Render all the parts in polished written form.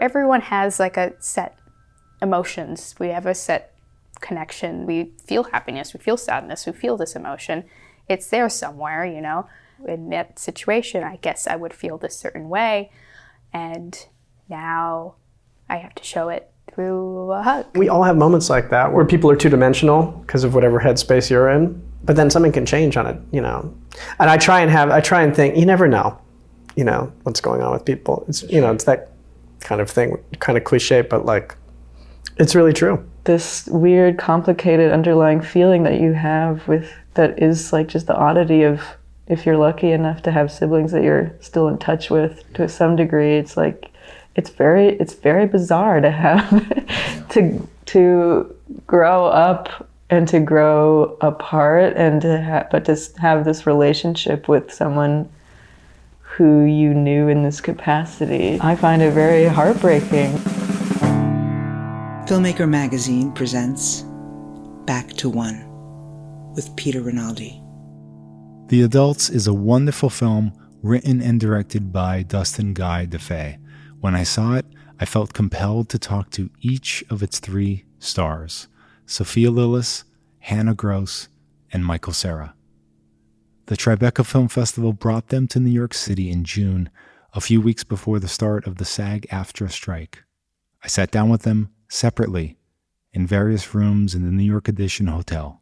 everyone has like a set emotions. We have a set connection. We feel happiness, we feel sadness, we feel this emotion. It's there somewhere, you know. In that situation, I guess I would feel this certain way, and now I have to show it through a hug. We all have moments like that where people are two-dimensional because of whatever headspace you're in, but then something can change on it, you know. And I try and think, you never know, you know, what's going on with people. It's, you know, it's that kind of thing, kind of cliche, but like, it's really true. This weird, complicated underlying feeling that you have that is like just the oddity of, if you're lucky enough to have siblings that you're still in touch with to some degree, it's like, it's very bizarre to have to grow up and to grow apart and but to have this relationship with someone who you knew in this capacity. I find it very heartbreaking. Filmmaker Magazine presents Back to One with Peter Rinaldi. The Adults is a wonderful film written and directed by Dustin Guy Defa. When I saw it, I felt compelled to talk to each of its 3 stars, Sophia Lillis, Hannah Gross, and Michael Cera. The Tribeca Film Festival brought them to New York City in June, a few weeks before the start of the SAG-AFTRA strike. I sat down with them separately in various rooms in the New York Edition Hotel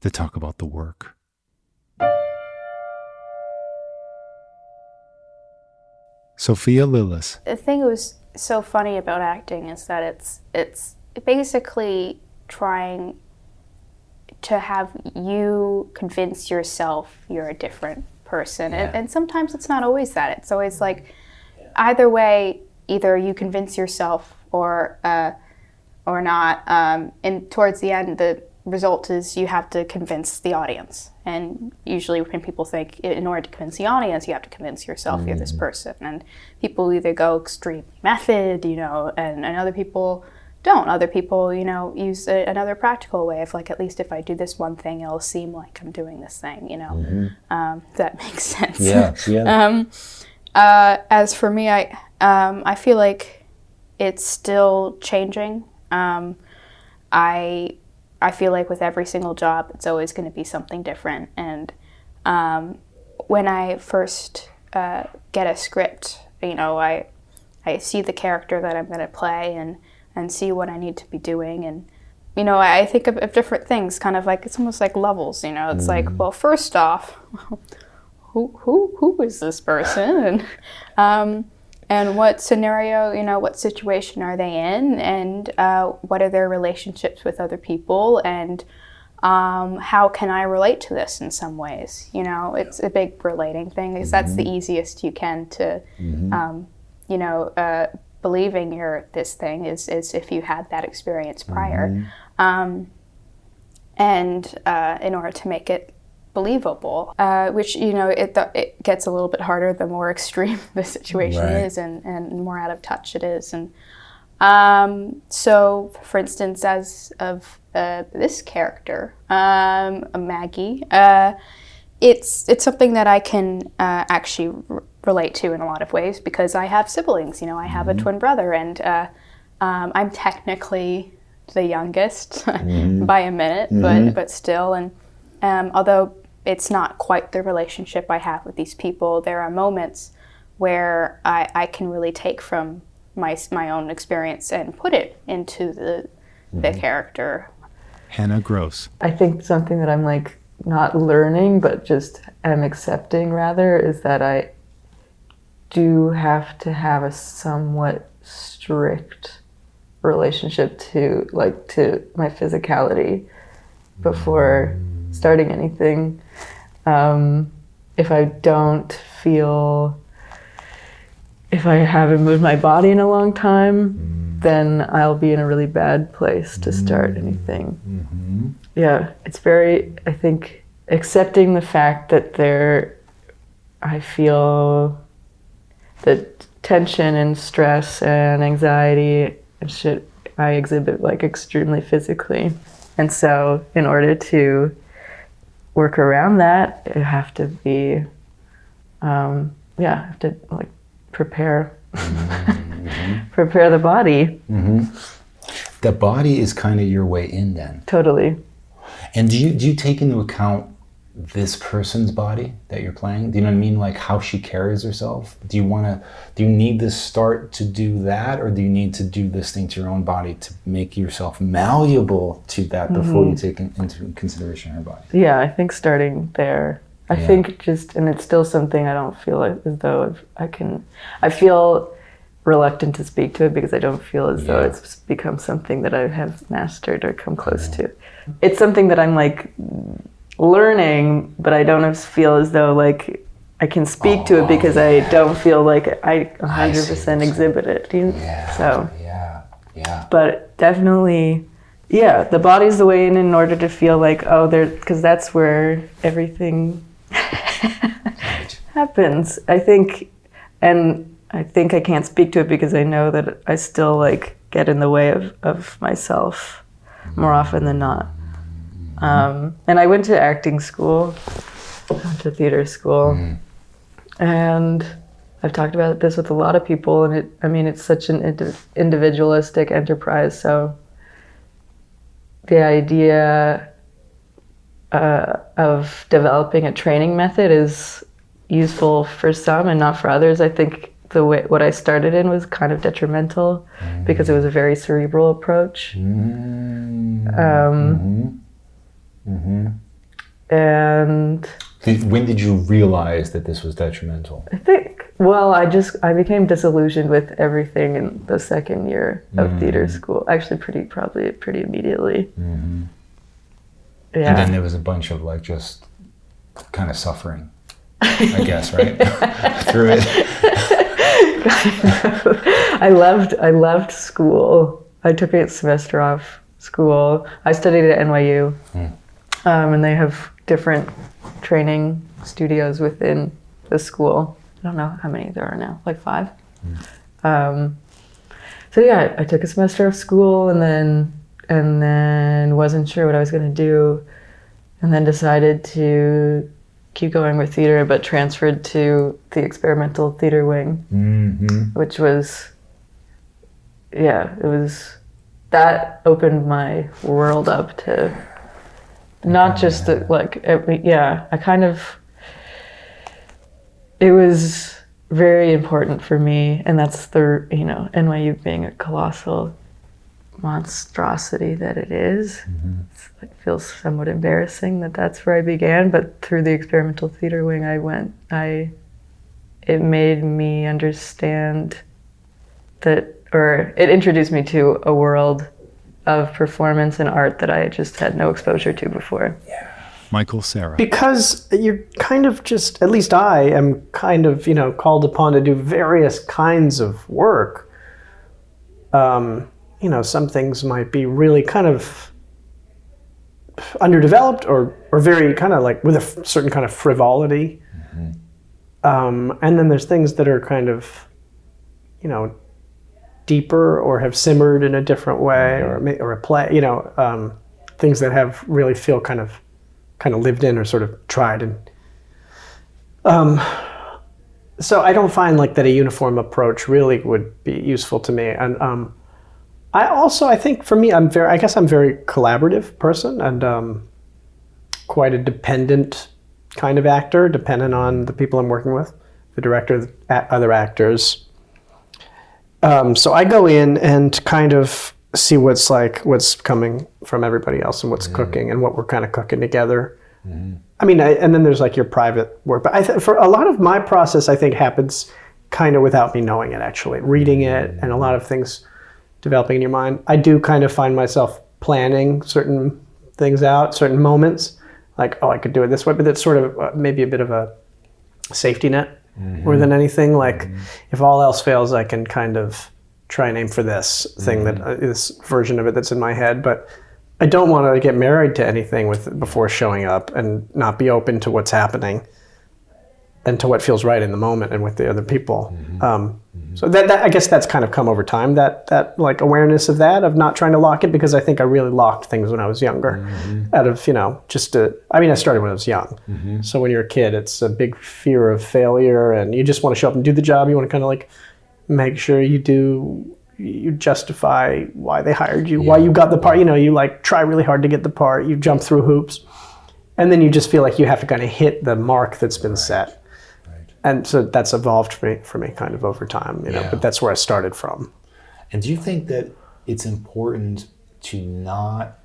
to talk about the work. Sophia Lillis. The thing that was so funny about acting is that it's basically trying to have you convince yourself you're a different person. Yeah. And sometimes it's not always that. It's always like, either way, either you convince yourself or not. And towards the end, the result is you have to convince the audience. And usually when people think, in order to convince the audience, you have to convince yourself you're this person. And people either go extremely method, you know, and other people don't. Other people, you know, use another practical way of like, at least if I do this one thing, it'll seem like I'm doing this thing, you know. That makes sense. Yeah, yeah. As for me, I feel like it's still changing. I feel like with every single job, it's always going to be something different. And when I first get a script, you know, I see the character that I'm going to play and see what I need to be doing. And, you know, I think of different things, kind of like, it's almost like levels, you know. It's like, well, first off, who is this person? And what scenario, you know, what situation are they in, and what are their relationships with other people, and how can I relate to this in some ways? You know, it's a big relating thing, because that's the easiest you can to, you know, believing you're this thing is if you had that experience prior. And in order to make it believable, which, you know, it gets a little bit harder the more extreme the situation is and more out of touch it is. And so, for instance, as of this character, Maggie, it's something that I can actually relate to in a lot of ways, because I have siblings. You know, I have a twin brother, and I'm technically the youngest by a minute, but still. And although it's not quite the relationship I have with these people, there are moments where I can really take from my own experience and put it into the character. Hannah Gross. I think something that I'm like not learning, but just am accepting rather, is that I do have to have a somewhat strict relationship to my physicality before starting anything. If I don't feel, if I haven't moved my body in a long time, then I'll be in a really bad place to start anything. Yeah, it's very, I think, accepting the fact that I feel that tension and stress and anxiety and shit I exhibit like extremely physically. And so in order to work around that, I have to be, I have to like prepare prepare the body. The body is kind of your way in then. Totally. And do you take into account this person's body that you're playing? Do you know what I mean? Like how she carries herself? Do you need to start to do that, or do you need to do this thing to your own body to make yourself malleable to that before you take into consideration her body? Yeah, I think starting there. I think and it's still something I don't feel like as though I feel reluctant to speak to it because I don't feel as though it's become something that I have mastered or come close to. It's something that I'm like learning, but I don't feel as though like I can speak to it because I don't feel like I 100% exhibit it. But definitely, the body's the way in order to feel like, because that's where everything happens. I think I can't speak to it because I know that I still like get in the way of myself more often than not. And I went to acting school, to theater school, and I've talked about this with a lot of people, and it's such an individualistic enterprise, so the idea of developing a training method is useful for some and not for others. I think what I started in was kind of detrimental because it was a very cerebral approach. And when did you realize that this was detrimental? I think, I became disillusioned with everything in the second year of theater school. Actually, probably pretty immediately. Yeah. And then there was a bunch of like just kind of suffering, I guess, right? Through it. I loved school. I took a semester off school. I studied at NYU, and they have different training studios within the school. I don't know how many there are now, like 5. I took a semester of school and then wasn't sure what I was going to do, and then decided to keep going with theater, but transferred to the experimental theater wing, which was, that opened my world up to not just it was very important for me, and that's the, NYU being a colossal monstrosity that it is. It feels somewhat embarrassing that that's where I began, but through the experimental theater wing it made me understand it introduced me to a world of performance and art that I just had no exposure to before. Michael Cera. Because you're kind of just, at least I am kind of, called upon to do various kinds of work. Some things might be really kind of underdeveloped or very kind of like with a certain kind of frivolity. And then there's things that are kind of, deeper or have simmered in a different way, or a play, things that have really feel kind of lived in or sort of tried. And so I don't find like that a uniform approach really would be useful to me. And I think for me, I'm a very collaborative person, and quite a dependent kind of actor, dependent on the people I'm working with, the director, other actors. So I go in and kind of see what's coming from everybody else and what's cooking and what we're kind of cooking together. And then there's like your private work. But for a lot of my process, I think happens kind of without me knowing it, actually. Reading it and a lot of things developing in your mind. I do kind of find myself planning certain things out, certain moments. Like, I could do it this way. But it's sort of maybe a bit of a safety net. More than anything, like if all else fails, I can kind of try and aim for this thing this version of it that's in my head. But I don't want to get married to anything before showing up and not be open to what's happening and to what feels right in the moment and with the other people. So that I guess that's kind of come over time, that like awareness of that, of not trying to lock it, because I think I really locked things when I was younger out of, I started when I was young. So when you're a kid, it's a big fear of failure and you just want to show up and do the job. You want to kind of like make sure you do, you justify why they hired you, why you got the part. You know, you like try really hard to get the part. You jump through hoops, and then you just feel like you have to kind of hit the mark that's been set. Right. And so that's evolved for me kind of over time. You know, but that's where I started from. And do you think that it's important to not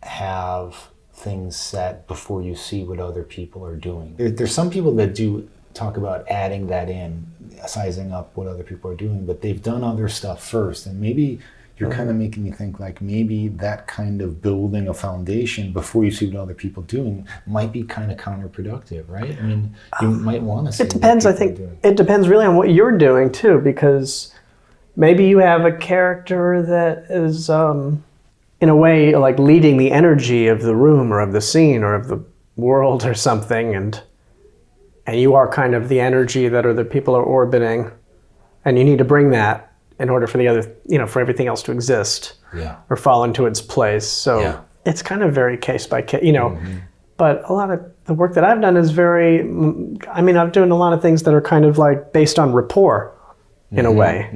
have things set before you see what other people are doing? There's some people that do talk about adding that in, sizing up what other people are doing, but they've done other stuff first. And maybe you're kind of making me think like maybe that kind of building a foundation before you see what other people are doing might be kind of counterproductive, right? I mean, you might want to see. It depends, I think. It depends really on what you're doing too, because maybe you have a character that is, in a way, like leading the energy of the room or of the scene or of the world or something, and you are kind of the energy that other people are orbiting, and you need to bring that in order for the other, you know, for everything else to exist or fall into its place. So it's kind of very case by case, you know. But a lot of the work that I've done is very, I mean, I've done a lot of things that are kind of like based on rapport in a way.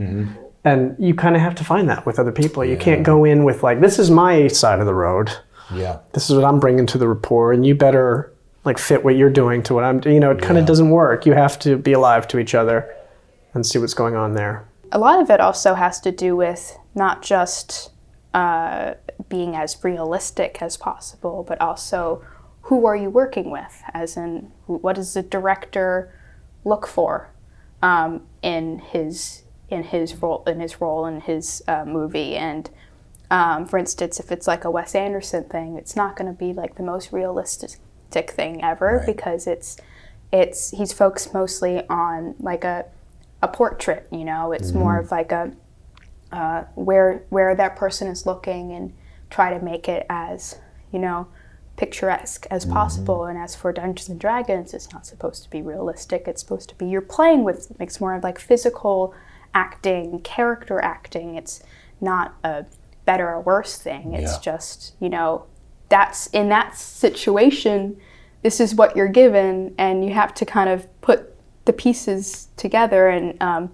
And you kind of have to find that with other people. You can't go in with like, this is my side of the road. This is what I'm bringing to the rapport, and you better like fit what you're doing to what I'm doing. You know, it kind of doesn't work. You have to be alive to each other and see what's going on there. A lot of it also has to do with not just being as realistic as possible, but also who are you working with? As in, what does the director look for in his role in his movie? And for instance, if it's like a Wes Anderson thing, it's not going to be like the most realistic thing ever, because he's focused mostly on like a portrait, you know. It's more of like a where that person is looking, and try to make it as, you know, picturesque as possible. And as for Dungeons and Dragons, it's not supposed to be realistic. It's supposed to be you're playing with, it's more of like physical acting, character acting. It's not a better or worse thing. It's just, you know, that's in that situation, this is what you're given, and you have to kind of put the pieces together, and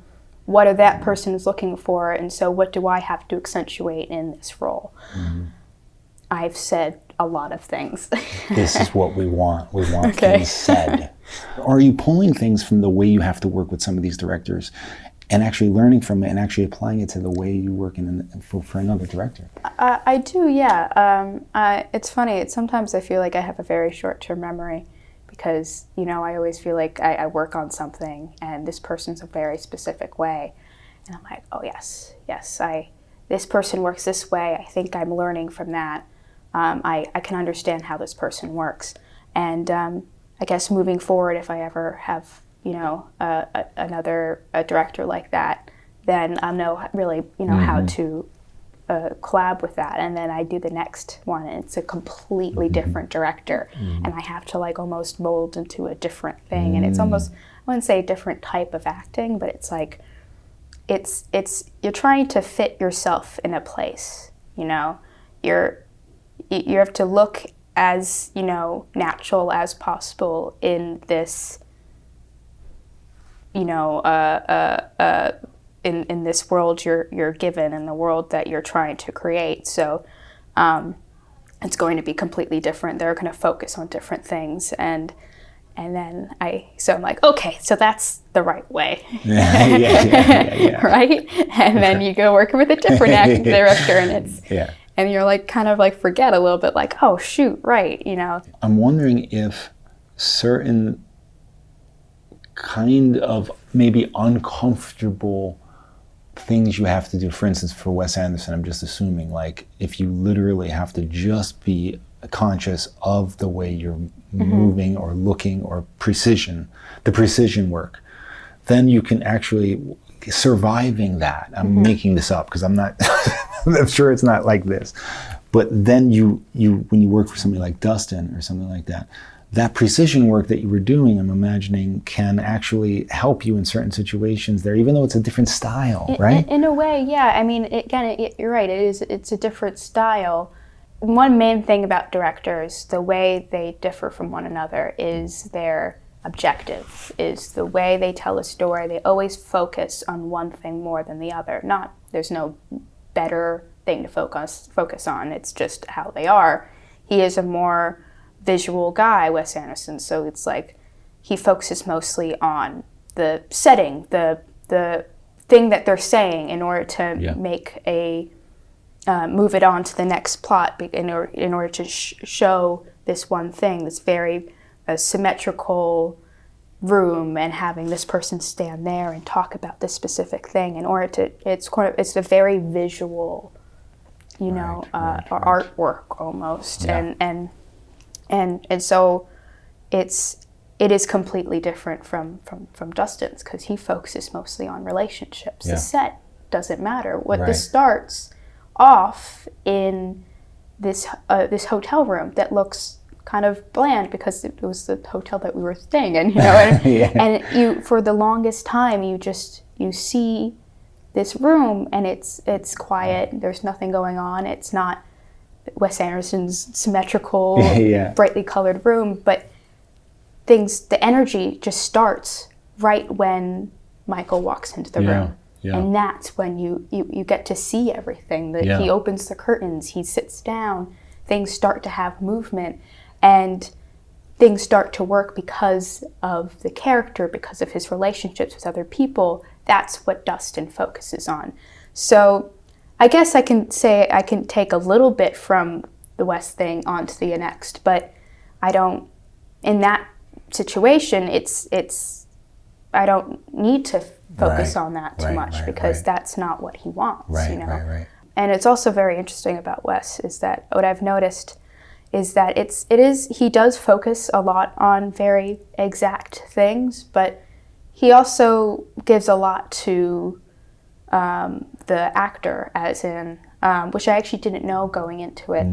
what are that person is looking for, and so what do I have to accentuate in this role? I've said a lot of things. This is what we want. We want things said. Are you pulling things from the way you have to work with some of these directors and actually learning from it and actually applying it to the way you work for another director? I do, yeah. It's funny. Sometimes I feel like I have a very short-term memory, because, you know, I always feel like I work on something and this person's a very specific way. And I'm like, oh, yes, this person works this way. I think I'm learning from that. I can understand how this person works. And I guess moving forward, if I ever have, you know, another director like that, then I'll know really, you know, how to collab with that. And then I do the next one, and it's a completely different director, and I have to like almost mold into a different thing. And it's almost, I wouldn't say a different type of acting, but it's like it's you're trying to fit yourself in a place, you know. You have to look as, you know, natural as possible in this, you know, in this world you're given, in the world that you're trying to create. So it's going to be completely different. They're going to focus on different things, and then I'm like, okay, so that's the right way. Yeah. Right? And then you go working with a different director, and it's and you're like kind of like forget a little bit, like, oh shoot, right, you know. I'm wondering if certain kind of maybe uncomfortable things you have to do, for instance, for Wes Anderson, I'm just assuming, like if you literally have to just be conscious of the way you're moving or looking, or the precision work, then you can actually surviving that. I'm making this up because I'm not, I'm sure it's not like this. But then you when you work for somebody like Dustin or something like that, that precision work that you were doing, I'm imagining, can actually help you in certain situations there, even though it's a different style, right? In a way, yeah. I mean, you're right. It's a different style. One main thing about directors, the way they differ from one another, is their objective, is the way they tell a story. They always focus on one thing more than the other. There's no better thing to focus on. It's just how they are. He is a more visual guy, Wes Anderson, so it's like he focuses mostly on the setting, the thing that they're saying in order to make a move it on to the next plot in order to show this one thing, this very symmetrical room, and having this person stand there and talk about this specific thing in order to, it's a very visual, artwork almost. And so it is completely different from Dustin's, because he focuses mostly on relationships. The set doesn't matter. This starts off in this hotel room that looks kind of bland because it was the hotel that we were staying in, and you, for the longest time, you see this room, and it's quiet. There's nothing going on. It's not Wes Anderson's symmetrical, brightly colored room, but the energy just starts right when Michael walks into the room. And that's when you get to see everything. He opens the curtains, he sits down, things start to have movement, and things start to work because of the character, because of his relationships with other people. That's what Dustin focuses on. So I guess I can say I can take a little bit from the Wes thing onto the next, but I don't, in that situation, I don't need to focus on that too much, because that's not what he wants, And it's also very interesting about Wes is that what I've noticed is that he does focus a lot on very exact things, but he also gives a lot to the actor, as in, which I actually didn't know going into it,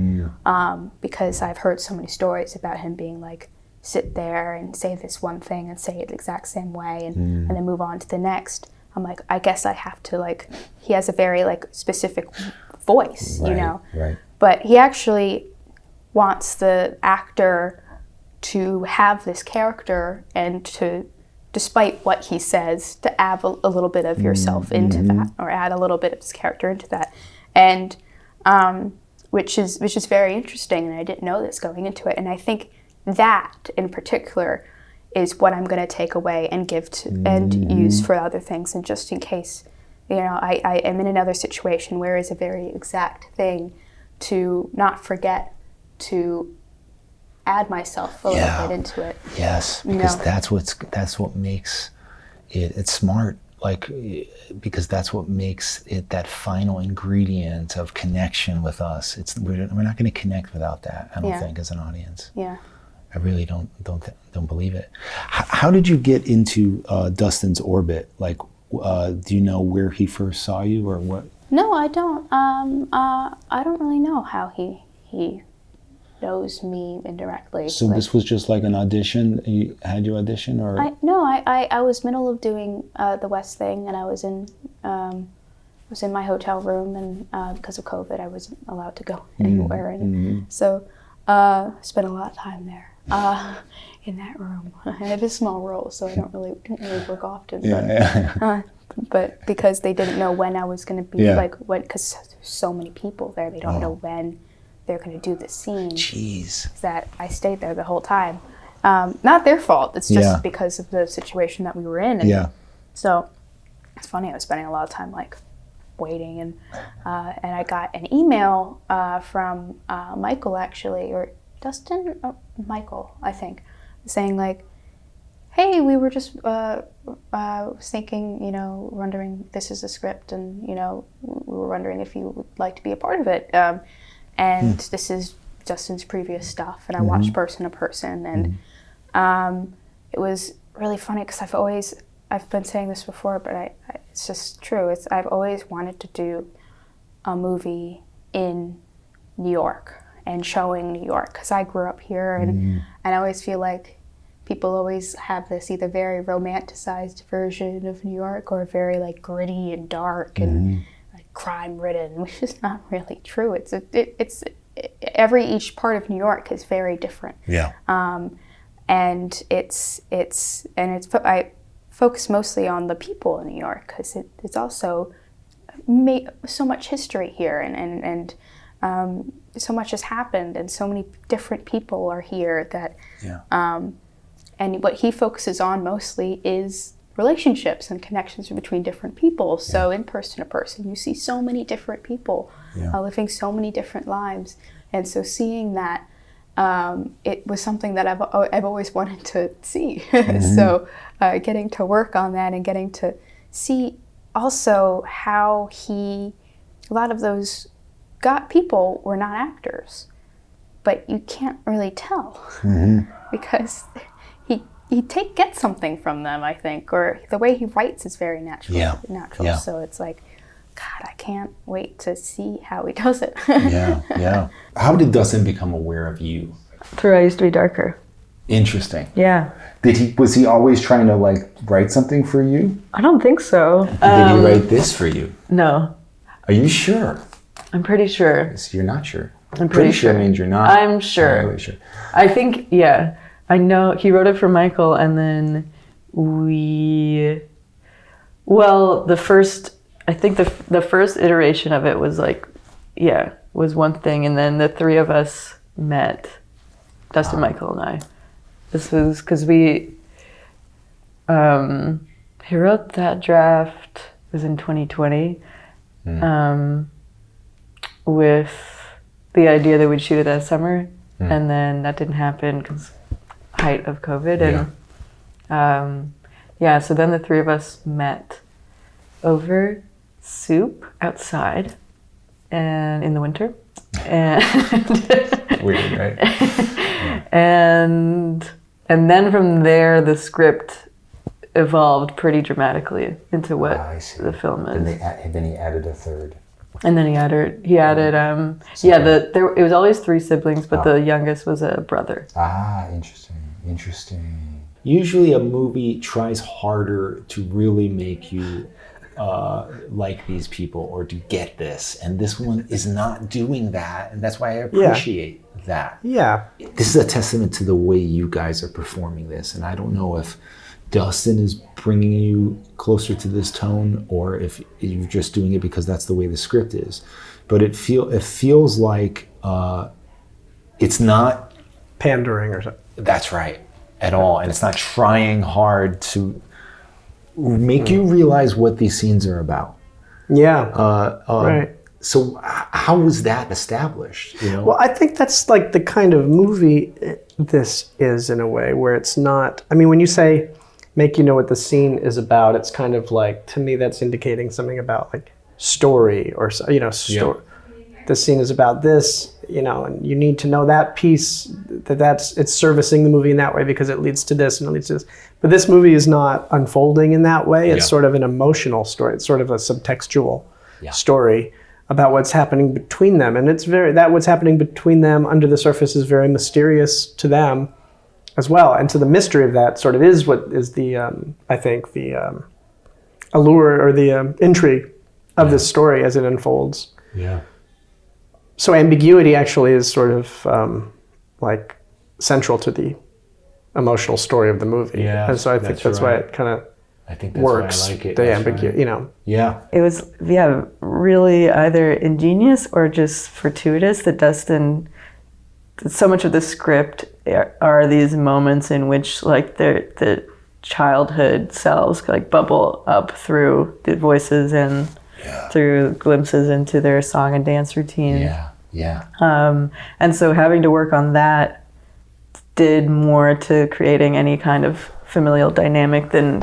because I've heard so many stories about him being like, sit there and say this one thing and say it the exact same way and then move on to the next. I'm like, I guess I have to, he has a very specific voice, But he actually wants the actor to have this character and to, despite what he says, to add a little bit of yourself into that, or add a little bit of his character into that. And which is very interesting, and I didn't know this going into it. And I think that in particular is what I'm going to take away and give to and use for other things. And just in case, I am in another situation where it's a very exact thing, to not forget to add myself a little bit into it. Yes, because that's what makes it's smart. Because that's what makes it that final ingredient of connection with us. We're not going to connect without that. I don't think, as an audience. Yeah. I really don't believe it. How did you get into Dustin's orbit? Do you know where he first saw you, or what? No, I don't. I don't really know how he knows me indirectly. So this was just like an audition? You had your audition, or? I was middle of doing the West thing, and I was in my hotel room, and because of COVID, I wasn't allowed to go anywhere, and so I spent a lot of time there. In that room. I have a small role, so I don't really work often. But because they didn't know when I was going to be, because there's so many people there, they don't know when they're going to do the scene. Jeez. That I stayed there the whole time. Not their fault. It's just because of the situation that we were in. And so it's funny. I was spending a lot of time waiting, and I got an email from Michael, actually, or Dustin? Oh, Michael, I think, saying hey, we were just thinking, wondering, this is a script, and, we were wondering if you would like to be a part of it. And this is Dustin's previous stuff, and I watched Person to Person, and it was really funny, because I've been saying this before, but it's just true. I've always wanted to do a movie in New York, and showing New York, because I grew up here, and I always feel like people always have this either very romanticized version of New York, or very gritty and dark and crime ridden, which is not really true. Each part of New York is very different. and I focus mostly on the people in New York because it's also so much history here, and so much has happened, and so many different people are here that, and what he focuses on mostly is relationships and connections between different people. So in Person to Person, you see so many different people living so many different lives, and so seeing that, it was something that I've always wanted to see. So getting to work on that and getting to see also how a lot of those people were not actors, but you can't really tell because he gets something from them, I think, or the way he writes is very natural. Yeah. So it's like, God, I can't wait to see how he does it. Yeah. How did Dustin become aware of you? Through I Used to Be Darker. Interesting. Yeah. Was he always trying to like write something for you? I don't think so. Did he write this for you? No. Are you sure? I'm pretty sure. So you're not sure. I'm pretty sure. means you're not. I'm sure. Really sure. I think, yeah. I know he wrote it for Michael, and then I think the first iteration of it was like, was one thing, and then the three of us met, Dustin, Michael, and I. This was because he wrote that draft, it was in 2020, with the idea that we'd shoot it that summer, and then that didn't happen because height of COVID, and so then the three of us met over soup outside and in the winter, and weird, right? and then from there the script evolved pretty dramatically into what the film is. And then he added a third. And then he added it was always three siblings, but the youngest was a brother. Interesting. Usually a movie tries harder to really make you like these people or to get this, and this one is not doing that, and that's why I appreciate that. Yeah. This is a testament to the way you guys are performing this, and I don't know if Dustin is bringing you closer to this tone or if you're just doing it because that's the way the script is, but it feels like it's not pandering or something. That's right, at all, and it's not trying hard to make you realize what these scenes are about. Right. So how was that established? You know? Well, I think that's like the kind of movie this is, in a way, where it's not, I mean, when you say make you know what the scene is about, it's kind of like, to me, that's indicating something about like story or, story. The scene is about this, and you need to know that piece, it's servicing the movie in that way because it leads to this and it leads to this. But this movie is not unfolding in that way. It's sort of an emotional story. It's sort of a subtextual story about what's happening between them. And what's happening between them under the surface is very mysterious to them as well. And so the mystery of that sort of is what is the, I think, the allure or the intrigue of this story as it unfolds. Yeah. So ambiguity actually is sort of like central to the emotional story of the movie. Yeah, and so I think that's why it kind of works. Why I like it. The ambiguity, Yeah. It was, really either ingenious or just fortuitous that Dustin, so much of the script are these moments in which like the childhood selves like bubble up through the voices and through glimpses into their song and dance routine. And so having to work on that did more to creating any kind of familial dynamic than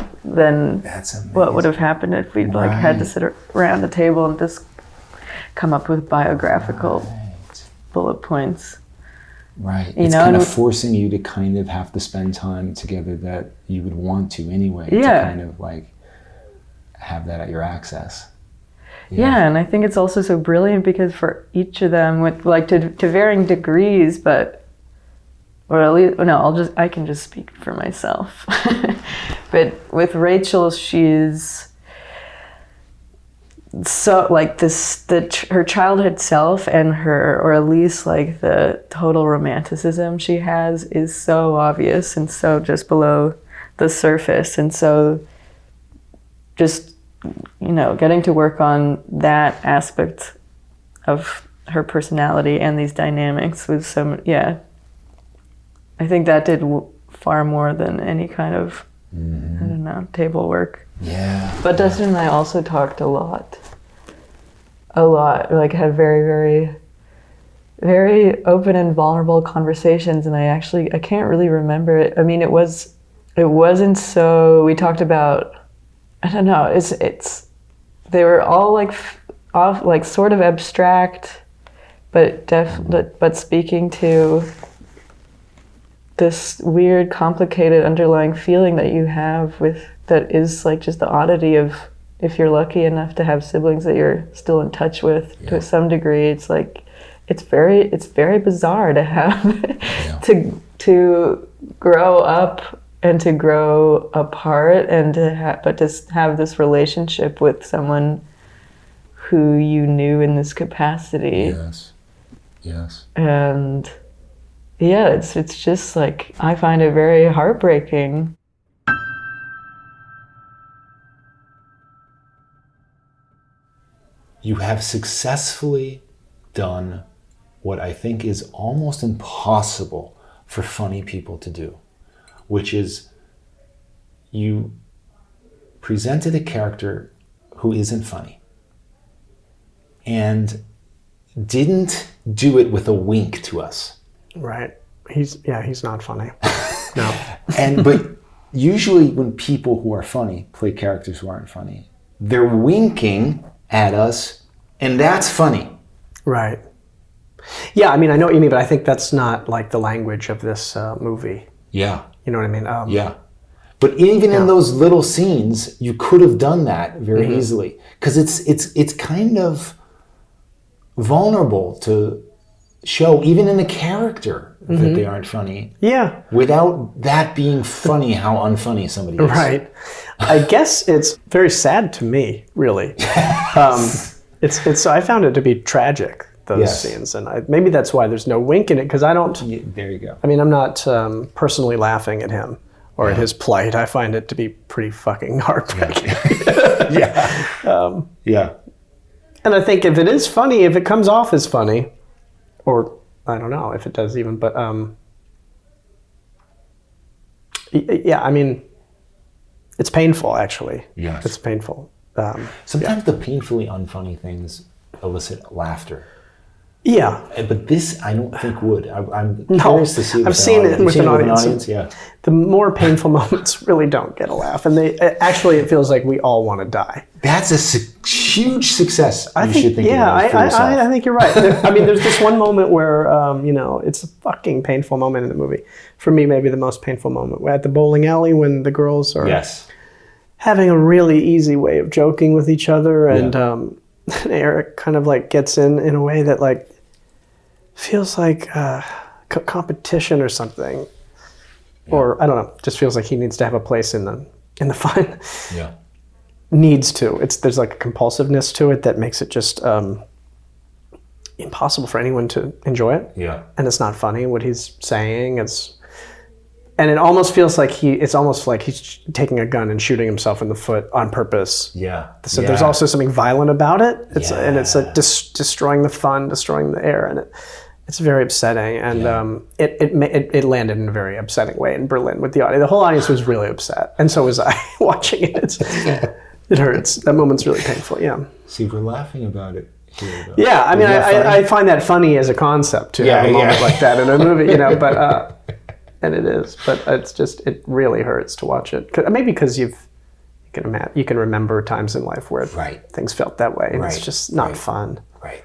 what would have happened if we'd like had to sit around the table and just come up with biographical bullet points. Right. It's kind of forcing you to kind of have to spend time together that you would want to anyway, to kind of like have that at your access. Yeah, and I think it's also so brilliant because for each of them, with like to varying degrees, but I can just speak for myself. But with Rachel, she's so like her childhood self and her, or at least like the total romanticism she has, is so obvious and so just below the surface. And so just, you know, getting to work on that aspect of her personality and these dynamics was so, yeah, I think that did far more than any kind of, I don't know, table work. Yeah. But Dustin and I also talked a lot, like had very, very, very open and vulnerable conversations. And I can't really remember it. I mean, it wasn't so, we talked about, I don't know, they were all like sort of abstract, but speaking to this weird, complicated underlying feeling that you have that is like just the oddity of, if you're lucky enough to have siblings that you're still in touch with to some degree. It's like, it's very bizarre to have to grow up and to grow apart and but to have this relationship with someone who you knew in this capacity. Yes. And yeah, it's just like, I find it very heartbreaking. You have successfully done what I think is almost impossible for funny people to do, which is you presented a character who isn't funny and didn't do it with a wink to us. Right. He's not funny. No. But usually when people who are funny play characters who aren't funny, they're winking at us, and that's funny. Right. Yeah, I mean, I know what you mean, but I think that's not like the language of this movie. Yeah. You know what I mean? Yeah. But even in those little scenes, you could have done that very easily, because it's kind of vulnerable to show, even in a character, that they aren't funny. Yeah. Without that being funny, how unfunny somebody is. Right. I guess it's very sad to me, really. It's I found it to be tragic, those scenes, and maybe that's why there's no wink in it, because I don't. Yeah, there you go. I mean, I'm not personally laughing at him or at his plight. I find it to be pretty fucking heartbreaking. Yeah. And I think if it is funny, if it comes off as funny, or I don't know if it does even, but yeah, I mean, it's painful, actually. Yes. It's painful. Sometimes the painfully unfunny things elicit laughter. Yeah. But this, I don't think would. I'm curious to see. I've seen it with an audience. Yeah. The more painful moments really don't get a laugh. And it feels like we all want to die. That's a huge success. I think you're right. I mean, there's this one moment where, it's a fucking painful moment in the movie. For me, maybe the most painful moment. At the bowling alley when the girls are having a really easy way of joking with each other. And Eric kind of like gets in a way that like feels like competition or something. Or I don't know, just feels like he needs to have a place in the fun. Yeah. Needs to. There's like a compulsiveness to it that makes it just impossible for anyone to enjoy it. Yeah. And it's not funny what he's saying. And it almost feels like he's taking a gun and shooting himself in the foot on purpose. Yeah. So there's also something violent about it. It's like destroying the fun, destroying the air, and it's very upsetting. And it landed in a very upsetting way in Berlin with the audience. The whole audience was really upset, and so was I watching it. It hurts. That moment's really painful. Yeah. See, we're laughing about it here, though. Yeah, I mean, I find that funny as a concept to have a moment like that in a movie, but. And it is, but it really hurts to watch it. Maybe because you can remember times in life where things felt that way, and it's just not fun. Right.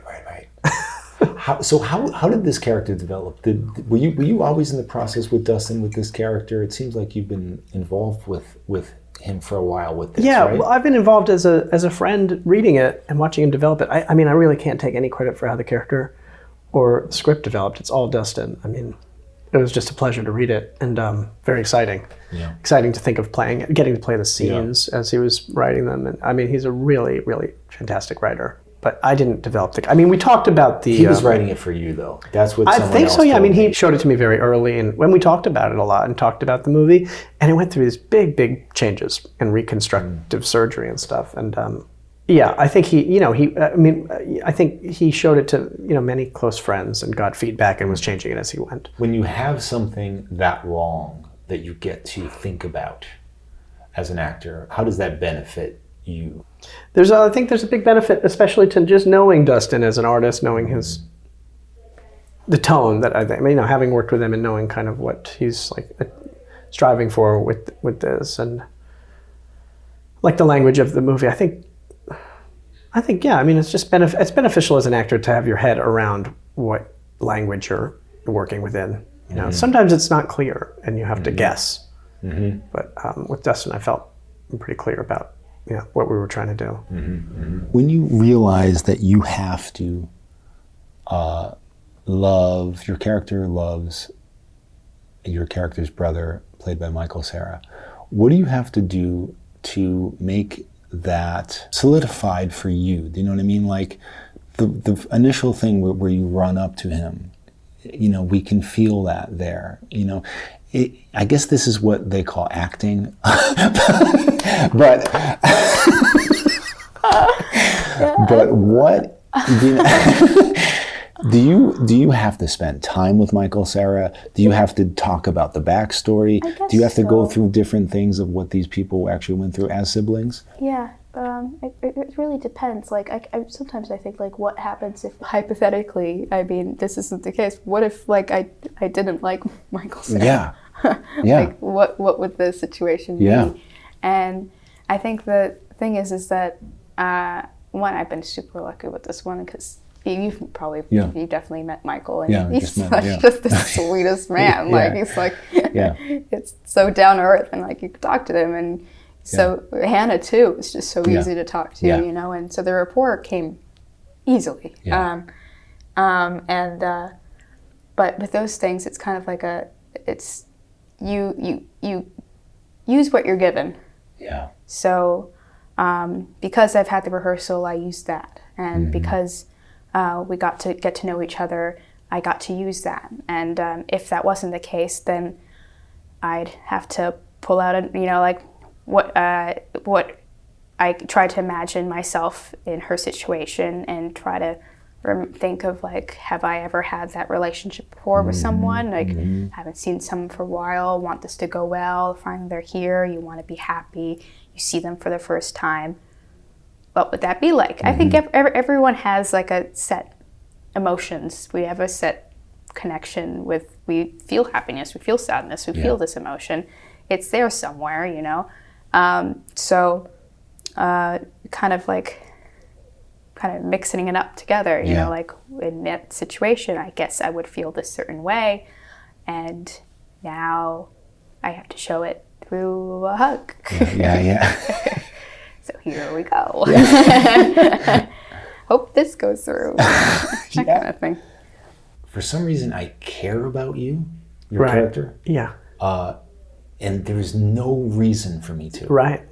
How did this character develop? Were you always in the process with Dustin with this character? It seems like you've been involved with him for a while with this. Yeah, right? Well, I've been involved as a friend reading it and watching him develop it. I mean, I really can't take any credit for how the character or the script developed. It's all Dustin. I mean. it was just a pleasure to read it, and very exciting. Yeah. Exciting to think of getting to play the scenes as he was writing them. And I mean, he's a really, really fantastic writer. But I didn't develop we talked about the... He was writing it for you, though. That's what I someone think else so, yeah. I told mean, me. he showed it to me very early, and when we talked about it a lot and talked about the movie, and it went through these big, big changes and reconstructive surgery and stuff. And yeah, I think I think he showed it to, many close friends and got feedback and was changing it as he went. When you have something that long that you get to think about as an actor, how does that benefit you? I think there's a big benefit, especially to just knowing Dustin as an artist, knowing the tone that I think, having worked with him and knowing kind of what he's like striving for with this, and like the language of the movie. I think yeah. I mean, it's just it's beneficial as an actor to have your head around what language you're working within. Sometimes it's not clear and you have to guess. Mm-hmm. But with Dustin, I felt pretty clear about what we were trying to do. Mm-hmm. When you realize that you have to your character loves your character's brother, played by Michael Cera, what do you have to do to make that solidified for you? Do you know what I mean? Like the initial thing where you run up to him, we can feel that there, I guess this is what they call acting, but what do you have to spend time with Michael Cera? Do you have to talk about the backstory? Do you have to go through different things of what these people actually went through as siblings? Yeah, it really depends. Like, I sometimes I think, like, what happens if, hypothetically, I mean, this isn't the case. What if, like, I didn't like Michael Cera? Yeah. Yeah. Like, what would the situation be? Yeah. And I think the thing is that one, I've been super lucky with this one because you've definitely met Michael, and he's just the sweetest man. Like, he's like, it's so down to earth, and like you could talk to him, and so Hannah too. It's just so easy to talk to, and so the rapport came easily. Yeah. But with those things, it's kind of like it's you use what you're given. Yeah. So because I've had the rehearsal, I used that, and because we got to get to know each other, I got to use that. And if that wasn't the case, then I'd have to pull out what I tried to imagine myself in her situation and try to think of, like, have I ever had that relationship before with someone? Like, haven't seen someone for a while, want this to go well, finally they're here, you want to be happy, you see them for the first time. What would that be like? I think everyone has like a set emotions. We have a set connection with, we feel happiness, we feel sadness, we feel this emotion. It's there somewhere, So kind of mixing it up together, you know, like in that situation, I guess I would feel this certain way. And now I have to show it through a hug. Yeah. So here we go. Yeah. Hope this goes through. That kind of thing. For some reason, I care about you, your character. Yeah. And there's no reason for me to. Right.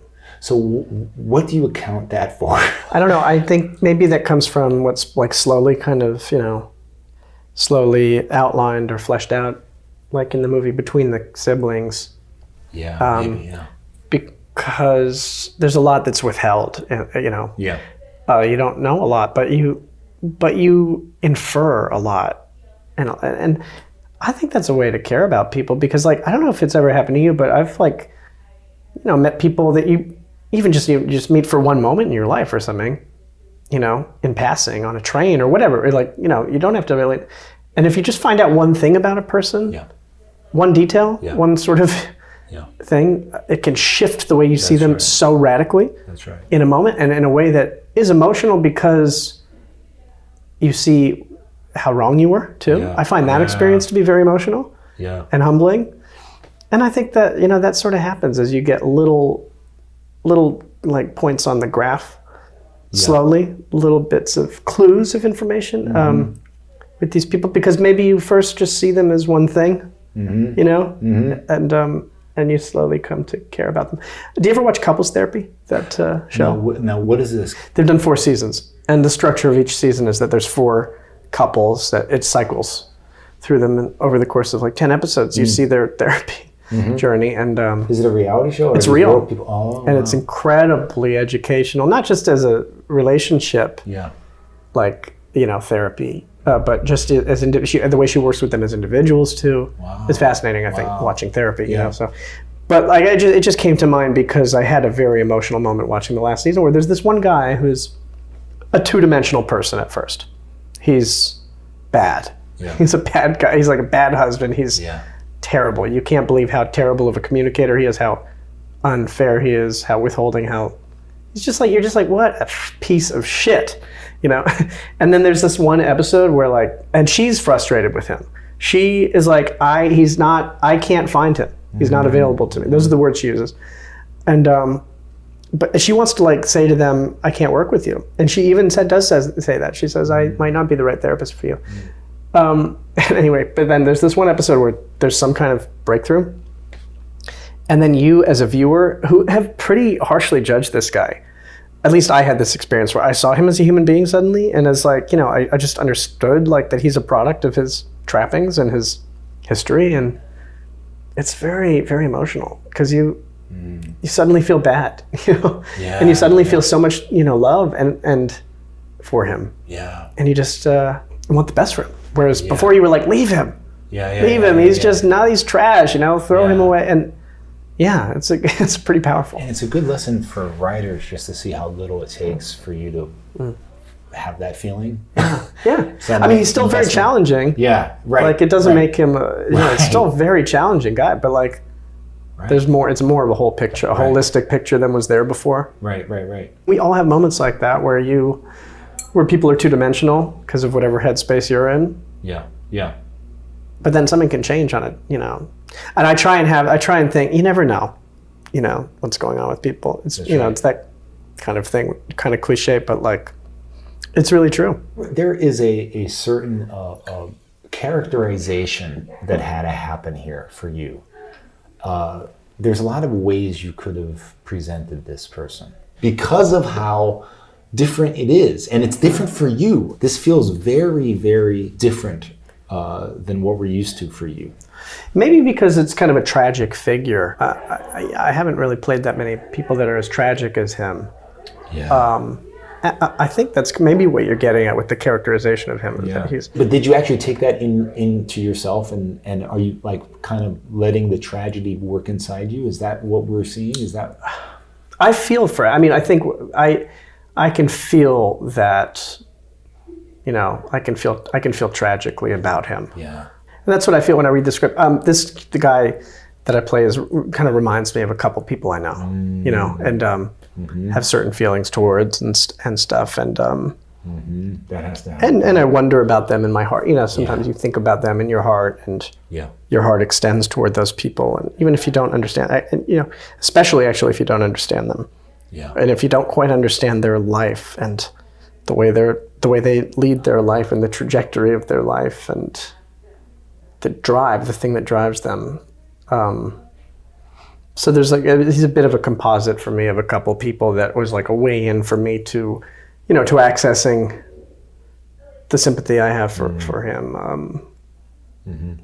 So what do you account that for? I don't know. I think maybe that comes from what's like slowly outlined or fleshed out, like in the movie, between the siblings. Yeah, maybe, yeah. Because there's a lot that's withheld, Yeah. You don't know a lot, but you infer a lot, and I think that's a way to care about people, because, like, I don't know if it's ever happened to you, but I've met people that you just meet for one moment in your life or something, in passing on a train or whatever. Like, you don't have to really, and if you just find out one thing about a person, one detail, one sort of thing, it can shift the way you see them so radically. That's right. In a moment, and in a way that is emotional because you see how wrong you were too. Yeah. I find that experience to be very emotional and humbling. And I think that, that sort of happens as you get little like points on the graph, slowly, little bits of clues of information with these people, because maybe you first just see them as one thing, you know, and you slowly come to care about them. Do you ever watch Couples Therapy, that show? Now, what is this? They've done 4 seasons, and the structure of each season is that there's 4 couples that it cycles through them, and over the course of like 10 episodes, you see their therapy journey. And is it a reality show? Or it's is it real. People? Oh, and it's incredibly educational, not just as a relationship, like, you know, therapy, but just as the way she works with them as individuals too. It's fascinating, I think, watching therapy, you know. So, but like, it just came to mind because I had a very emotional moment watching the last season where there's this one guy who's a 2-dimensional person at first. He's bad. He's a bad guy. He's like a bad husband. He's terrible. You can't believe how terrible of a communicator he is, how unfair he is, how withholding, how he's just like, you're just like, what a piece of shit, you know? And then there's this one episode where like, and she's frustrated with him. She is like, I can't find him. He's not available to me. Those are the words she uses. And, but she wants to like say to them, I can't work with you. And she even say that. She says, I might not be the right therapist for you. Anyway, but then there's this one episode where there's some kind of breakthrough. And then you as a viewer who have pretty harshly judged this guy, at least I had this experience where I saw him as a human being suddenly, and as like, you know, I just understood like that he's a product of his trappings and his history, and it's very, very emotional because you suddenly feel bad, you know, and you suddenly feel so much, you know, love and for him, and you just want the best for him. Whereas before you were like, leave him, leave him. He's just, now he's trash, you know, throw him away. And yeah, it's pretty powerful. And it's a good lesson for writers just to see how little it takes for you to have that feeling. So I mean, he's still very challenging. Like, it doesn't make him, you know, it's still a very challenging guy, but like, there's more, it's more of a whole picture, a holistic picture than was there before. We all have moments like that where people are 2-dimensional because of whatever headspace you're in. But then something can change on it, you know. And I try and think, you never know, you know, what's going on with people. It's, you know, it's that kind of thing, kind of cliche, but like, it's really true. There is a certain characterization that had to happen here for you. There's a lot of ways you could have presented this person because of how different it is, and it's different for you. This feels very, very different than what we're used to for you. Maybe because it's kind of a tragic figure. I haven't really played that many people that are as tragic as him. I think that's maybe what you're getting at with the characterization of him. But did you actually take that into yourself, and are you like kind of letting the tragedy work inside you? Is that what we're seeing? Is that? I feel for. I mean, I think I can feel that. You know, I can feel tragically about him. And that's what I feel when I read the script. The guy that I play kind of reminds me of a couple people I know. You know, and have certain feelings towards and stuff, and that has to happen. And I wonder about them in my heart. You know, sometimes you think about them in your heart, and your heart extends toward those people, and even if you don't understand, and you know, especially actually if you don't understand them, and if you don't quite understand their life and the way they lead their life and the trajectory of their life and the thing that drives them. So there's like, he's a bit of a composite for me of a couple people that was like a way in for me to, you know, to accessing the sympathy I have for him. And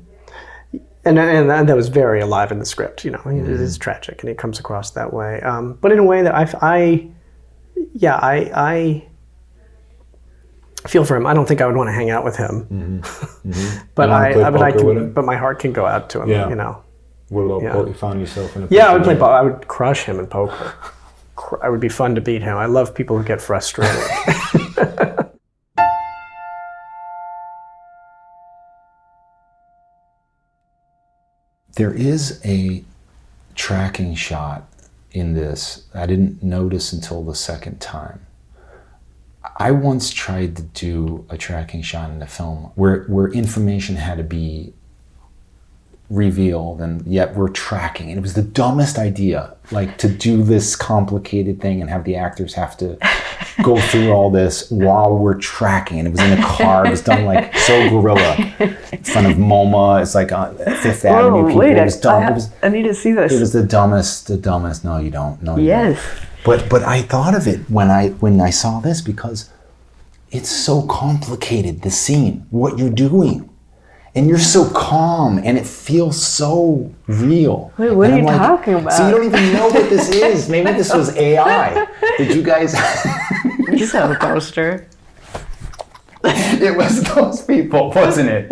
that was very alive in the script, you know, it is tragic and he comes across that way. But in a way that I feel for him. I don't think I would want to hang out with him, but but my heart can go out to him. You know. You found yourself in a I would play ball. I would crush him in poker. I would be fun to beat him. I love people who get frustrated. There is a tracking shot in this I didn't notice until the second time. I once tried to do a tracking shot in a film where information had to be revealed, and yet we're tracking. And it was the dumbest idea, like to do this complicated thing and have the actors have to go through all this while we're tracking. And it was in a car. It was done like so guerrilla in front of MoMA. It's like on Fifth Avenue. People. Wait, it was dumb. I need to see this. It was the dumbest. No, you don't. No, you Yes. don't. But I thought of it when I saw this because it's so complicated, the scene, what you're doing. And you're so calm, and it feels so real. Wait, what and are you I'm talking about? So you don't even know what this is. Maybe this was AI. Did you guys? You saw the poster. It was those people, wasn't it?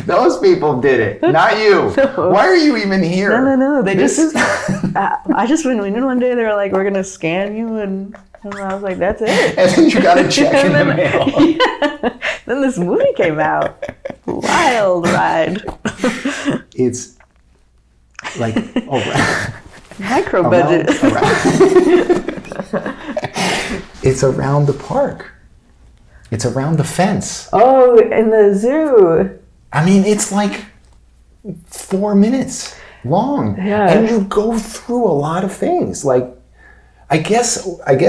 Those people did it, not you. Why are you even here? No. They I just went in one day. They were like, "We're gonna scan you," and I was like, "That's it." And then you got a check in the mail. Yeah. Then this movie came out. Wild ride. It's like Micro budget. It's around the park. It's around the fence. Oh, in the zoo. I mean, it's like 4 minutes long. Yeah. And you go through a lot of things. Like, I guess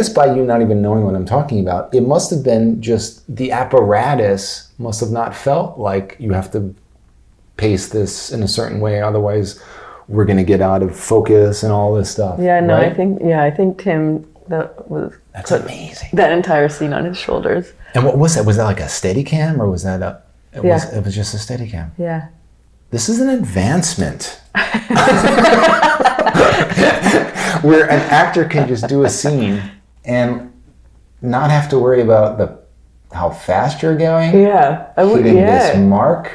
by you not even knowing what I'm talking about, it must have been just the apparatus must have not felt like you have to pace this in a certain way. Otherwise, we're going to get out of focus and all this stuff. Yeah, no, right? I think Tim That's amazing. that entire scene on his shoulders. And what was that? Was that like a Steadicam or was that it Yeah. was just a Steadicam? Yeah. This is an advancement. Where an actor can just do a scene and not have to worry about how fast you're going. Yeah. Hitting this mark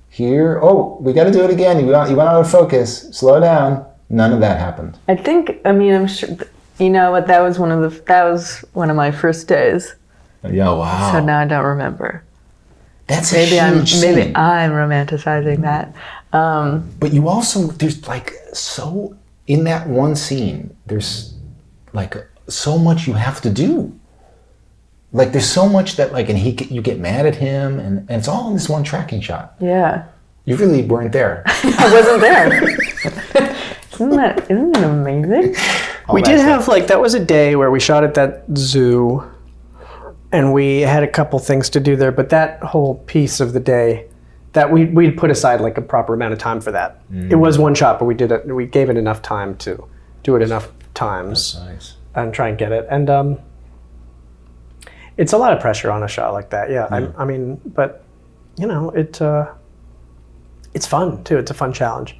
here. Oh, we got to do it again. You went out of focus. Slow down. None of that happened. I'm sure. You know what? That was one of my first days. Yeah, wow. So now I don't remember. That's Maybe a huge I'm scene. romanticizing that. But you also, there's like so, in that one scene, there's like so much you have to do. Like there's so much that like, and you get mad at him and it's all in this one tracking shot. Yeah. You really weren't there. I wasn't there. Isn't it amazing? We did have that was a day where we shot at that zoo and we had a couple things to do there, but that whole piece of the day that we'd put aside like a proper amount of time for that. It was one shot, but we gave it enough time to do it enough times. That's nice. And try and get it. And it's a lot of pressure on a shot like that. Yeah. I mean, but you know, it's fun too. It's a fun challenge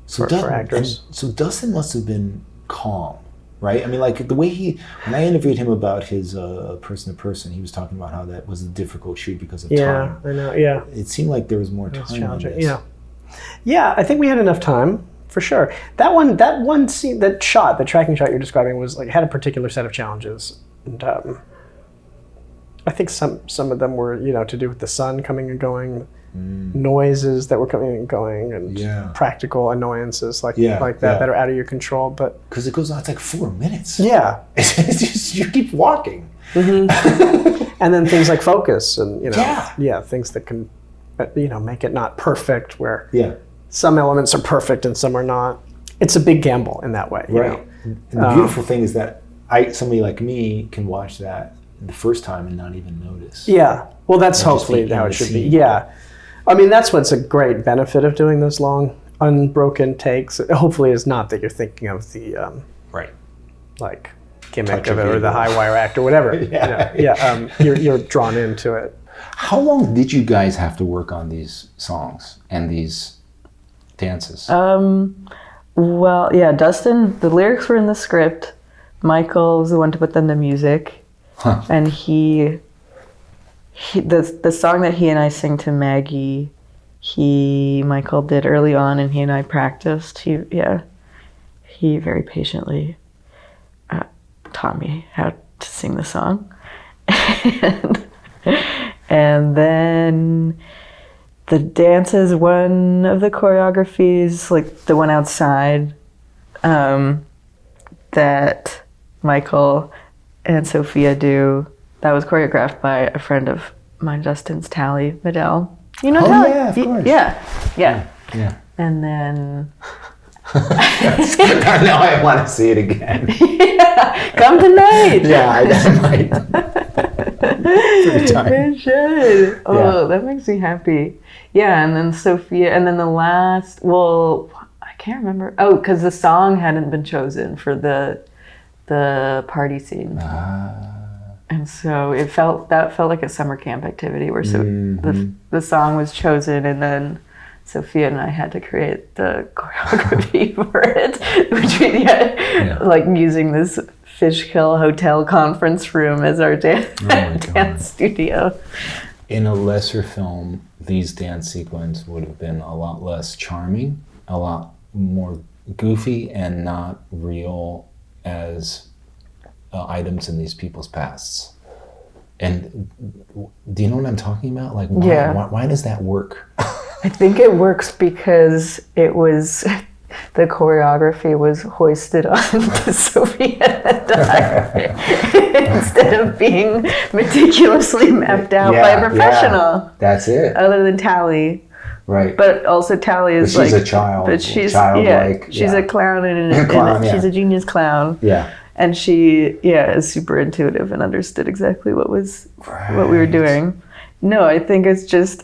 for actors. So Dustin must have been calm, right? I mean, like the way when I interviewed him about his person to person, he was talking about how that was a difficult shoot because of time. Yeah, I know. Yeah. It seemed like there was more time on this. Yeah. I think we had enough time for sure. That one scene, the tracking shot you're describing was had a particular set of challenges, and I think some of them were to do with the sun coming and going, noises that were coming and going, and practical annoyances like that that are out of your control. But because it goes on, it's like 4 minutes. Yeah, it's just you keep walking, and then things like focus and things that can make it not perfect where some elements are perfect and some are not. It's a big gamble in that way, right? And the beautiful thing is that somebody like me can watch that the first time and not even notice. Yeah, well, that's hopefully how it should be. Yeah, I mean that's what's a great benefit of doing those long, unbroken takes. Hopefully, is not that you're thinking of the like gimmick of it or the high wire act or whatever. You're drawn into it. How long did you guys have to work on these songs and these dances? Well, yeah, Dustin, the lyrics were in the script. Michael was the one to put them to music. And the song that he and I sing to Maggie, Michael did early on, and he and I practiced. He very patiently taught me how to sing the song. And then the dance is one of the choreographies, like the one outside, that Michael and Sophia do. That was choreographed by a friend of mine, Justin's, Tally Medell. You know Tally? Yeah, of course. Yeah. And then... Now I want to see it again. Come tonight. Yeah, I might. It should. Oh, Yeah. that makes me happy. Yeah, and then Sophia, and then the last, well, I can't remember. Oh, because the song hadn't been chosen for the party scene. And so that felt like a summer camp activity where the song was chosen, and then Sophia and I had to create the choreography for it, which we like using this Fishkill Hotel conference room as our dance studio. In a lesser film, these dance sequences would have been a lot less charming, a lot more goofy, and not real as items in these people's pasts. And do you know what I'm talking about? Like, why does that work? I think it works because the choreography was hoisted on to Sophia and I instead of being meticulously mapped out by a professional. Yeah, that's it. Other than Tally. Right. But also Tally is she's a child. But she's she's a clown and she's a genius clown. Yeah. And she is super intuitive and understood exactly what we were doing. No, I think it's just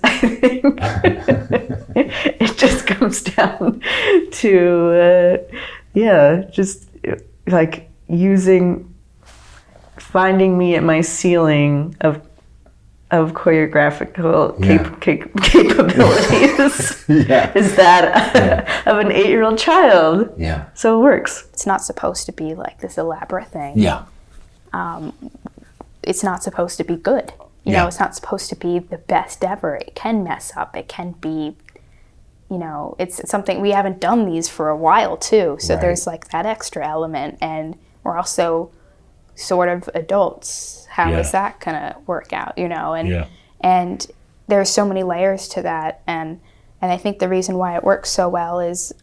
it just comes down to just like finding me at my ceiling of choreographical capabilities is that of an 8-year-old child. Yeah. So it works. It's not supposed to be like this elaborate thing. Yeah. It's not supposed to be good. You know, it's not supposed to be the best ever. It can mess up. It can be, it's something, we haven't done these for a while too. So there's like that extra element, and we're also sort of adults. How is that gonna work out, and there's so many layers to that, and I think the reason why it works so well is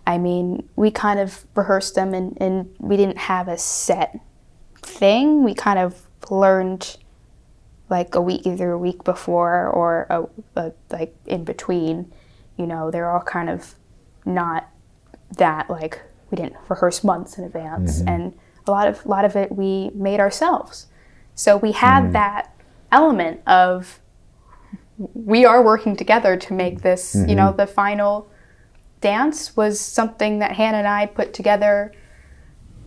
we kind of rehearsed them and we didn't have a set thing. We kind of learned like either a week before or like in between, they're all kind of not that, like, we didn't rehearse months in advance, and a lot of it we made ourselves. So we had that element of we are working together to make this, the final dance was something that Hannah and I put together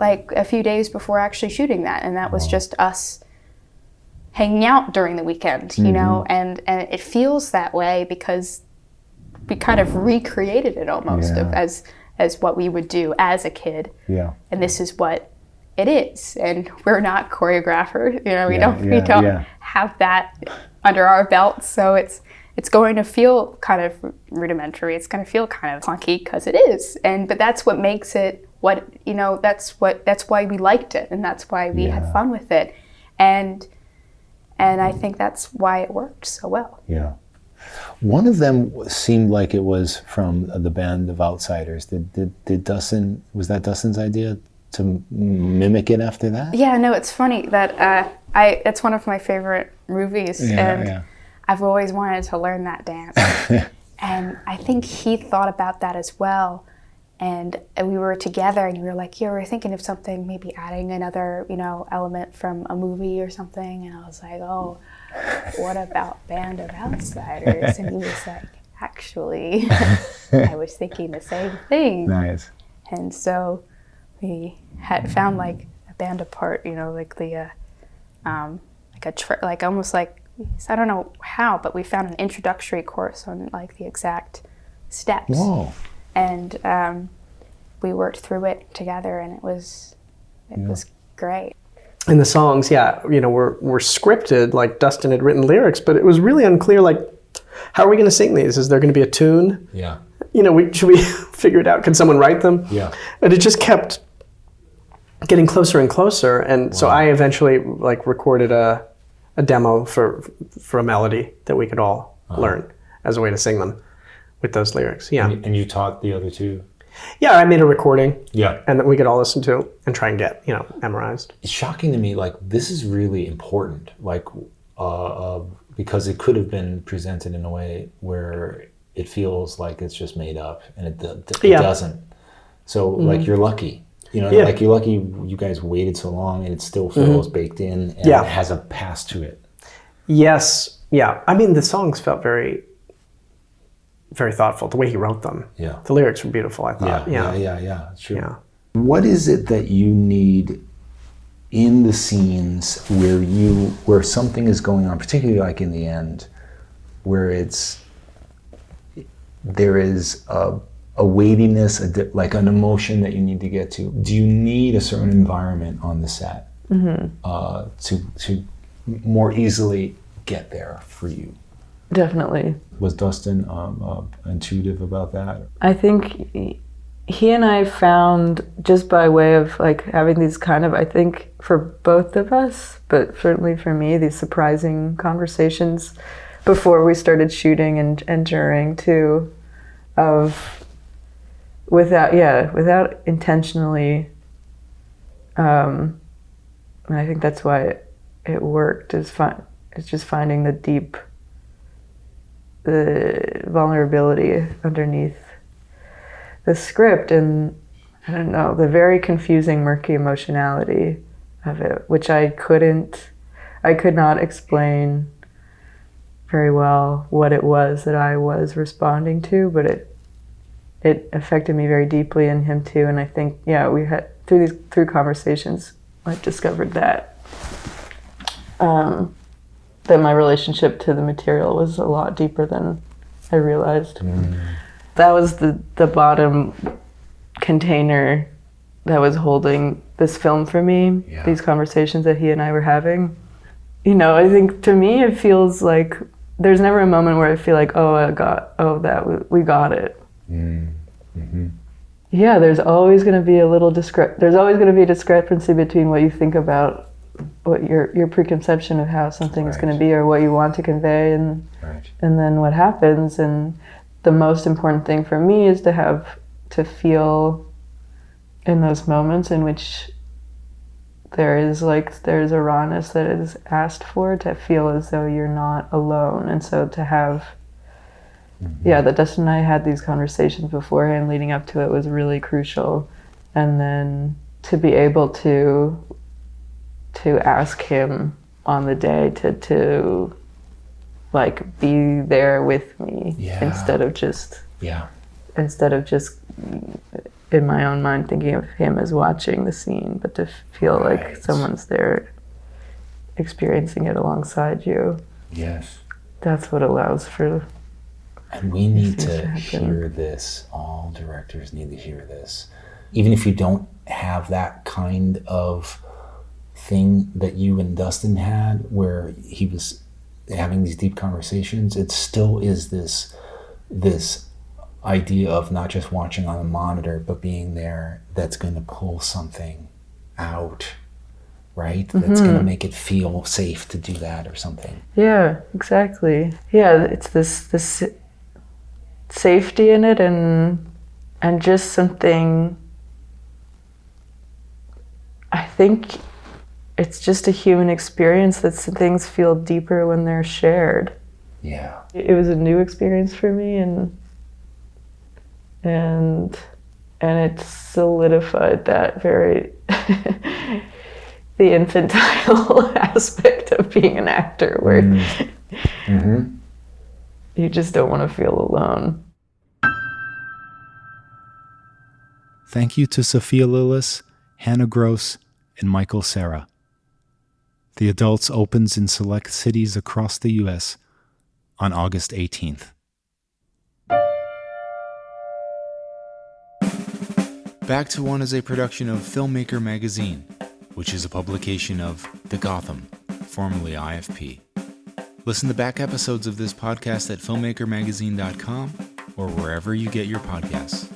like a few days before actually shooting that, and that was just us hanging out during the weekend, and it feels that way because we kind of recreated it almost as what we would do as a kid. Yeah. And this is what it is, and we're not choreographers. We don't have that under our belts, so it's going to feel kind of rudimentary. It's going to feel kind of clunky because it is, but that's what makes it what that's why we liked it, and that's why we had fun with it, and I think that's why it worked so well. Yeah. One of them seemed like it was from the band of Outsiders. Did Dustin, was that Dustin's idea to mimic it after that? Yeah, no, it's funny that it's one of my favorite movies, and I've always wanted to learn that dance. And I think he thought about that as well. And we were together, and we were like, we were thinking of something, maybe adding another, element from a movie or something. And I was like, oh, what about Band of Outsiders? And he was like, actually, I was thinking the same thing. Nice. And so we had found like a band apart, like the, like almost like, I don't know how, but we found an introductory course on like the exact steps. Whoa. And we worked through it together, and it was great. And the songs, were scripted, like Dustin had written lyrics, but it was really unclear, like, how are we going to sing these? Is there going to be a tune? Yeah. Should we figure it out? Can someone write them? Yeah. And it just kept getting closer and closer, and so I eventually like recorded a demo for a melody that we could all learn as a way to sing them with those lyrics. Yeah. And you taught the other two? Yeah, I made a recording. Yeah. And that we could all listen to and try and get, memorized. It's shocking to me, like, this is really important, like, because it could have been presented in a way where it feels like it's just made up, and it doesn't. So, like, you're lucky. You know, Yeah. like you're lucky you guys waited so long and it still feels baked in and Yeah. it has a past to it. Yes. Yeah. I mean, the songs felt very, very thoughtful. The way he wrote them. Yeah. The lyrics were beautiful, I thought. Yeah. It's true. Yeah. What is it that you need in the scenes where something is going on, particularly like in the end, where there is a weightiness, like an emotion that you need to get to? Do you need a certain environment on the set to more easily get there for you? Definitely. Was Dustin intuitive about that? I think he and I found, just by way of like having these kind of, I think for both of us, but certainly for me, these surprising conversations before we started shooting and during too, of without intentionally, and I think that's why it worked, it's just finding the vulnerability underneath the script, and I don't know, the very confusing, murky emotionality of it, which I could not explain very well what it was that I was responding to, but it affected me very deeply, and him too. And I think, we had through conversations, I discovered that that my relationship to the material was a lot deeper than I realized. That was the bottom container that was holding this film for me, these conversations that he and I were having. You know, I think to me it feels like there's never a moment where I feel like, we got it. Yeah, there's always going to be a discrepancy between what you think about what your preconception of how something is going to be, or what you want to convey, and then what happens. And the most important thing for me is to feel in those moments in which there's a rawness that is asked for, to feel as though you're not alone. And so to have that Dustin and I had these conversations beforehand leading up to it was really crucial. And then to be able to ask him on the day to like be there with me, instead of just in my own mind thinking of him as watching the scene, but to feel like someone's there experiencing it alongside you. Yes. That's what allows for. And we need to hear this. All directors need to hear this. Even if you don't have that kind of thing that you and Dustin had, where he was having these deep conversations, it still is this idea of not just watching on a monitor, but being there, that's going to pull something out, right? That's going to make it feel safe to do that or something. Yeah, exactly. Yeah, it's this safety in it, and just something. I think it's just a human experience that things feel deeper when they're shared. Yeah. It was a new experience for me, and it solidified that very the infantile aspect of being an actor, where you just don't want to feel alone. Thank you to Sophia Lillis, Hannah Gross, and Michael Cera. The Adults opens in select cities across the U.S. on August 18th. Back to One is a production of Filmmaker Magazine, which is a publication of The Gotham, formerly IFP. Listen to back episodes of this podcast at filmmakermagazine.com or wherever you get your podcasts.